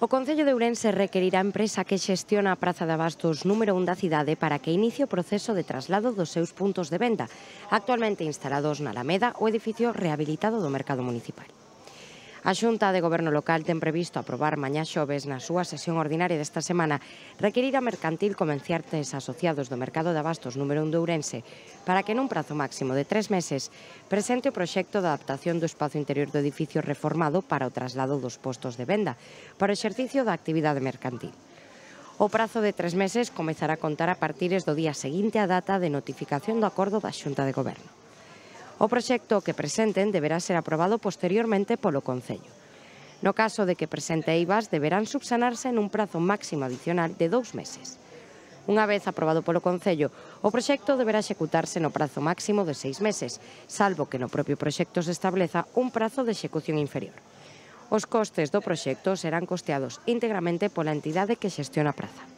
O Concello de Ourense requerirá a empresa que xestiona a Praza de Abastos número 1 da cidade para que inicie o proceso de traslado dos seus puntos de venda, actualmente instalados na Alameda, o edificio rehabilitado do Mercado Municipal. A Xunta de Goberno Local ten previsto aprobar mañá xoves na súa sesión ordinaria desta semana requerir a Mercantil Comerciantes Asociados do Mercado de Abastos número 1 de Ourense para que nun prazo máximo de 3 meses presente o proxecto de adaptación do espazo interior do edificio reformado para o traslado dos postos de venda para o exercicio da actividade mercantil. O prazo de 3 meses comezará a contar a partires do día seguinte á data de notificación do acordo da Xunta de Goberno. O proxecto que presenten deberá ser aprobado posteriormente polo Concello. No caso de que presente eivas, deberán subsanarse nun prazo máximo adicional de 2 meses. Unha vez aprobado polo Concello, o proxecto deberá executarse no prazo máximo de 6 meses, salvo que no propio proxecto se estableza un prazo de execución inferior. Os costes do proxecto serán costeados íntegramente pola entidade que xestiona a praza.